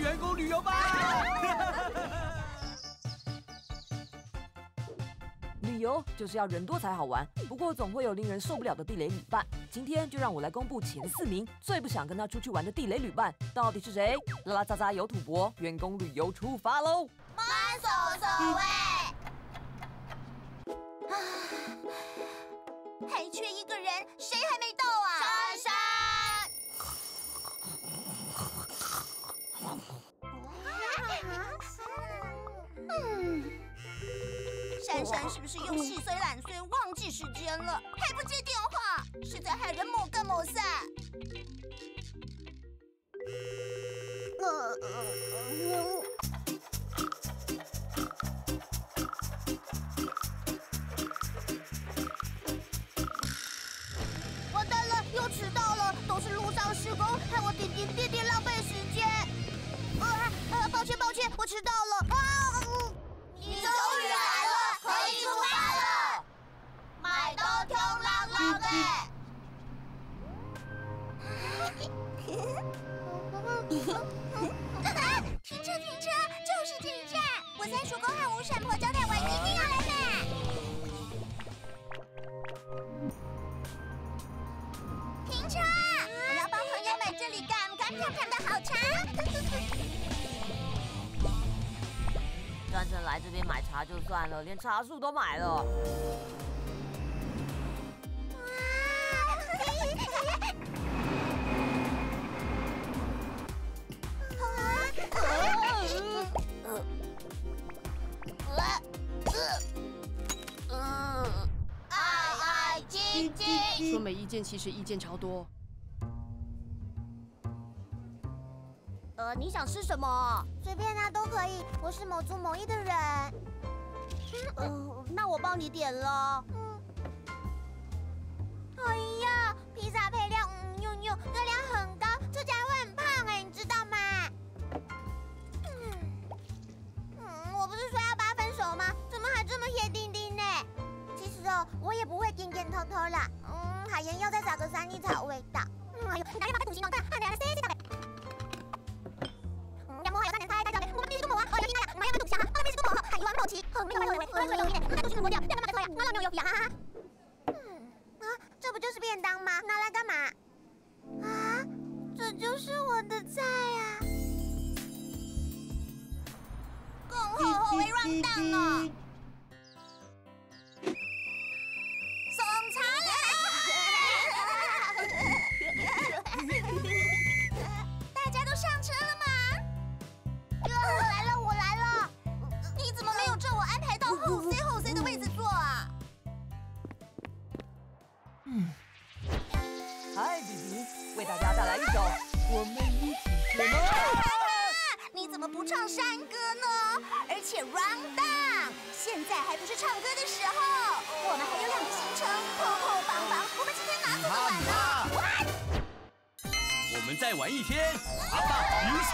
员工旅游吧！旅游就是要人多才好玩，不过总会有令人受不了的地雷旅伴。今天就让我来公布前4名最不想跟他出去玩的地雷旅伴到底是谁？拉拉杂杂有土博，员工旅游出发喽！慢手手喂！还缺一个人，谁还没到啊？珊珊。珊珊是不是又细碎懒碎，忘记时间了，还不接电话，是在害人某干某散。完蛋了，又迟到了，都是路上施工，害我点浪费时间。抱歉，我迟到了。你终于来了，可以出发了。买到通浪浪的。停车，就是这一站。我三叔公和吴婶婆交代我一定要来买。停车！我要帮朋友们这里干漂的好茶。专程来这边买茶就算了，连茶树都买了。爱晶晶，说没意见，其实意见超多。你想吃什么？随便啊，都可以。我是某族某裔的人。那我帮你点了。哎呀，披萨配料，热量很高，吃起来会很胖哎，你知道吗？我不是说要8分熟吗？怎么还这么铁丁丁呢？其实我也不会偷偷啦。海盐要再撒个3粒草味道。哎呦，你赶紧把土形弄大，看起来塞到。我们必须多磨啊！我要听他呀，我们要不赌下哈，我们必须多磨哈，喊一万冒奇，没有，我说有一点，那都是磨掉，再慢慢搓呀，我老没有油哈哈。这不就是便当吗？拿来干嘛？啊，这就是我的菜啊！更后为乱档呢。送茶来！大家都上车了吗？我来了！你怎么没有照我安排到后 C 的位置坐啊？嗨，比比，为大家带来一首《我们一起学吗》。你怎么不唱山歌呢？而且 round down， 现在还不是唱歌的时候，我们还有2个行程，后帮，我们今天哪走得完呢？我们再玩一天，阿爸赢钱！